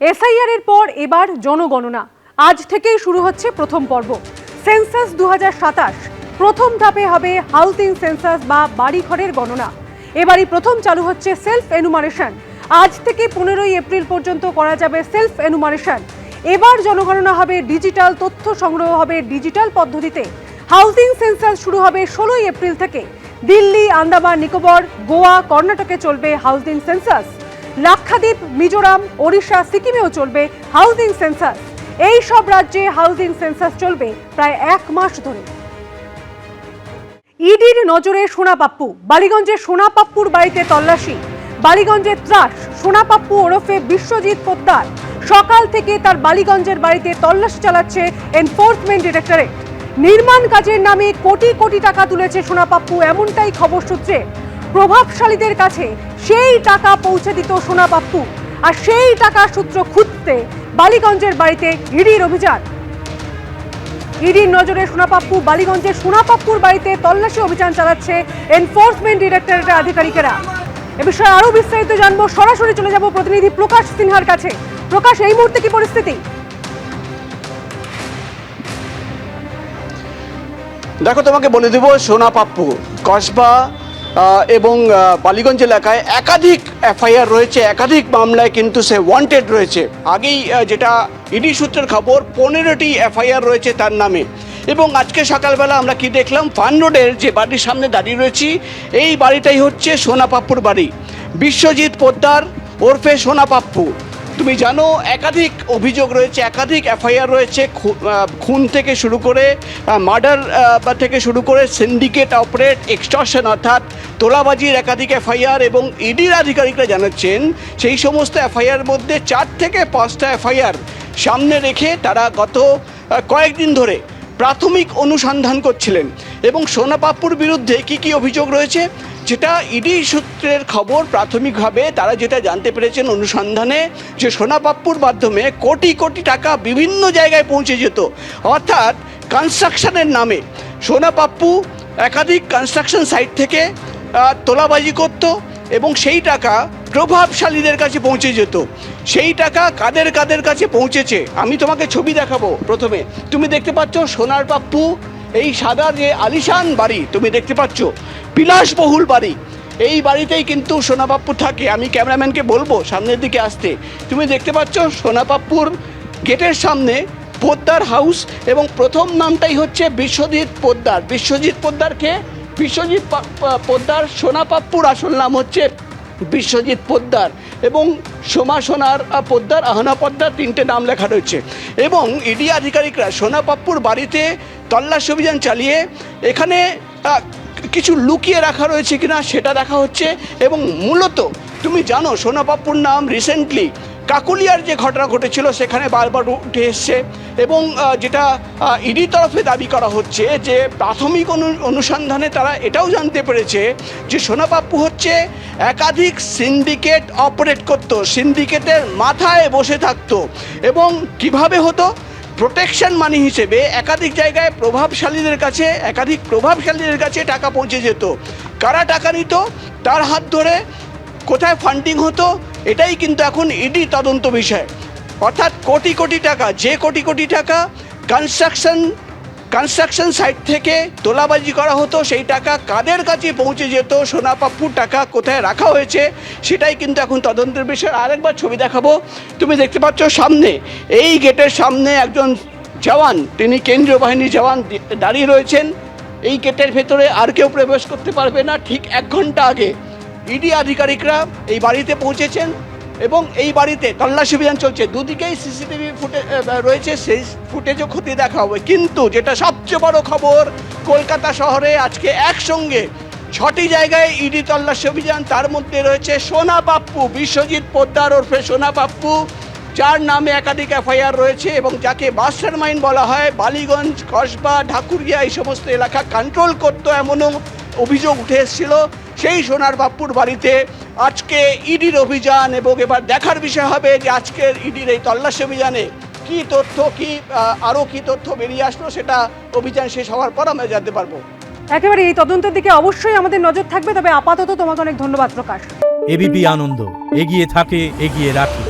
SIR এর পর এবার জনগণনা আজ থেকেই শুরু হচ্ছে প্রথম পর্ব সেন্সাস 2027। প্রথম ধাপে হবে হাউজিং সেন্সাস বা বাড়িঘরের গণনা। এবারই প্রথম চালু হচ্ছে সেলফ এনুমারেশন। আজ থেকে 15ই এপ্রিল পর্যন্ত করা যাবে সেলফ এনুমারেশন। এবার জনগণনা হবে ডিজিটাল, তথ্য সংগ্রহ হবে ডিজিটাল পদ্ধতিতে। হাউজিং সেন্সাস শুরু হবে 16ই এপ্রিল থেকে। দিল্লি, আন্দামান নিকোবর, গোয়া, কর্ণাটকে চলবে হাউজিং সেন্সাস। লাক্ষাদ্বীপ, মিজোরাম, ওড়িশা, সিকিমেও চলবে হাউজিং সেন্সাস। এই সব রাজ্যে হাউজিং সেন্সাস চলবে প্রায় 1 মাস ধরে। ইডির নজরে সোনা পাপ্পু। বালিগঞ্জে সোনা পাপ্পুর বাড়িতে তল্লাশি। বালিগঞ্জে ত্রাস। সোনা পাপ্পু ওরফে বিশ্বজিৎ পোদ্দার সকাল থেকে তার বালিগঞ্জের বাড়িতে তল্লাশি চালাচ্ছে এনফোর্সমেন্ট ডিরেক্টরেট। নির্মাণ কাজের নামে কোটি কোটি টাকা তুলেছে সোনা পাপ্পু, এমনটাই খবর সূত্রে। প্রভাবশালীদের কাছে সেই টাকা পৌঁছে দিত সোনা পাপ্পু, আর সেই টাকার সূত্র খুঁজতে বালিগঞ্জের বাড়িতে ইডির অভিযান। ইডির নজরে সোনা পাপ্পু। বালিগঞ্জের সোনা পাপ্পুর বাড়িতে তল্লাশি অভিযান চালাচ্ছে এনফোর্সমেন্ট ডিরেক্টরেটের আধিকারিকেরা। এ বিষয়ে আরো বিস্তারিত জানবো, সরাসরি চলে যাব প্রতিনিধি প্রকাশ সিনহার কাছে। প্রকাশ, এই মুহূর্তে কি পরিস্থিতি? দেখো, তোমাকে বলে দেব, সোনা পাপ্পু কসবা এবং বালিগঞ্জ এলাকায় একাধিক এফআইআর রয়েছে, একাধিক মামলায় কিন্তু সে ওয়ান্টেড রয়েছে। আগেই যেটা ইডি সূত্রের খবর, 15টি এফআইআর রয়েছে তার নামে। এবং আজকে সকালবেলা আমরা কি দেখলাম, ফান রোডের যে বাড়ির সামনে দাঁড়িয়ে রয়েছি, এই বাড়িটাই হচ্ছে সোনা পাপ্পুর বাড়ি। বিশ্বজিৎ পোদ্দার ওরফে সোনা পাপ্পু। তুমি জানো, একাধিক অভিযোগ রয়েছে, একাধিক এফআইআর রয়েছে, খুন থেকে শুরু করে মার্ডার থেকে শুরু করে সিন্ডিকেট অপারেট, এক্সটর্শন অর্থাৎ তোলাবাজির একাধিক এফআইআর। এবং ইডির আধিকারিকরা জানাচ্ছেন সেই সমস্ত এফআইআর মধ্যে 4 থেকে 5টা এফআইআর সামনে রেখে তারা গত কয়েকদিন ধরে প্রাথমিক অনুসন্ধান করছিলেন। এবং সোনা পাপ্পুর বিরুদ্ধে কি অভিযোগ রয়েছে, যেটা ইডি সূত্রের খবর, প্রাথমিকভাবে তারা যেটা জানতে পেরেছেন অনুসন্ধানে, যে সোনা পাপ্পুর মাধ্যমে কোটি কোটি টাকা বিভিন্ন জায়গায় পৌঁছে যেত। অর্থাৎ কনস্ট্রাকশনের নামে সোনা পাপ্পু একাধিক কনস্ট্রাকশন সাইট থেকে তোলাবাজি করত এবং সেই টাকা প্রভাবশালীদের কাছে পৌঁছে যেত। সেই টাকা কাদের কাদের কাছে পৌঁছেছে আমি তোমাকে ছবি দেখাবো। প্রথমে তুমি দেখতে পাচ্ছ সোনার পাপ্পু, এই সাদা যে আলিশান বাড়ি তুমি দেখতে পাচ্ছ, বিলাসবহুল বাড়ি। এই বাড়িতেই কিন্তু সোনা পাপ্পু থাকে। আমি ক্যামেরাম্যানকে বলবো সামনের দিকে আসতে। তুমি দেখতে পাচ্ছ সোনা পাপ্পুর গেটের সামনে পোদ্দার হাউস, এবং প্রথম নামটাই হচ্ছে বিশ্বজিৎ পোদ্দার। বিশ্বজিৎ পোদ্দারকে বিশ্বজিৎ পোদ্দার, সোনা পাপ্পুর আসল নাম হচ্ছে বিশ্বজিৎ পোদ্দার, এবং সোনার পোদ্দার, আহনা পোদ্দার, 3টে নাম লেখা রয়েছে। এবং ইডি আধিকারিকরা সোনা পাপ্পুর বাড়িতে তল্লাশি অভিযান চালিয়ে এখানে কিছু লুকিয়ে রাখা রয়েছে কিনা সেটা দেখা হচ্ছে। এবং মূলত তুমি জানো, সোনা পাপ্পুর নাম রিসেন্টলি কাকুলিয়ার যে ঘটনা ঘটেছিল সেখানে বারবার উঠে এসছে। এবং যেটা ইডির তরফে দাবি করা হচ্ছে, যে প্রাথমিক অনুসন্ধানে তারা এটাও জানতে পেরেছে যে সোনা পাপ্পু হচ্ছে একাধিক সিন্ডিকেট অপারেট করত, সিন্ডিকেটের মাথায় বসে থাকতো। এবং কিভাবে হতো, প্রোটেকশন মানি হিসেবে একাধিক জায়গায় একাধিক প্রভাবশালীদের কাছে টাকা পৌঁছে যেত। কারা টাকা নিত, তার হাত ধরে কোথায় ফান্ডিং হতো, এটাই কিন্তু এখন ইডি তদন্ত বিষয়। অর্থাৎ কোটি কোটি টাকা, যে কোটি কোটি টাকা কনস্ট্রাকশন সাইট থেকে তোলাবাজি করা হতো, সেই টাকা কাদের কাছে পৌঁছে যেত, সোনা পাপ্পুর টাকা কোথায় রাখা হয়েছে, সেটাই কিন্তু এখন তদন্তের বিষয়। আরেকবার ছবি দেখাবো। তুমি দেখতে পাচ্ছ সামনে, এই গেটের সামনে একজন জওয়ান, তিনি কেন্দ্রীয় বাহিনীর জওয়ান দাঁড়িয়ে রয়েছেন। এই গেটের ভেতরে আর কেউ প্রবেশ করতে পারবে না। ঠিক 1 ঘন্টা আগে ইডি আধিকারিকরা এই বাড়িতে পৌঁছেছেন এবং এই বাড়িতে তল্লাশি অভিযান চলছে। দুদিকেই সিসিটিভি ফুটেজ রয়েছে, সেই ফুটেজও খতিয়ে দেখা হবে। কিন্তু যেটা সবচেয়ে বড় খবর, কলকাতা শহরে আজকে একসঙ্গে 6টি জায়গায় ইডি তল্লাশি অভিযান। তার মধ্যে রয়েছে সোনা পাপ্পু, বিশ্বজিৎ পোদ্দার ওরফে সোনা পাপ্পু, যার নামে একাধিক এফআইআর রয়েছে এবং যাকে মাস্টার মাইন্ড বলা হয়। বালিগঞ্জ, কসবা, ঢাকুরিয়া এই সমস্ত এলাকা কন্ট্রোল করতো, এমনও অভিযোগ উঠে এসেছিল। সেই সোনার পাপ্পুর বাড়িতে আজকে ইডির অভিযান। এবং এবার দেখার বিষয় হবে যে আজকের ইডির এই তল্লাশি অভিযানে কি তথ্য, আরও কি তথ্য বেরিয়ে আসলো, সেটা অভিযান শেষ হওয়ার পর আমরা জানতে পারবো। একেবারে এই তদন্তের দিকে অবশ্যই আমাদের নজর থাকবে। তবে আপাতত তোমাকে অনেক ধন্যবাদ প্রকাশ। এবিপি আনন্দ, এগিয়ে থাকে, এগিয়ে রাখে।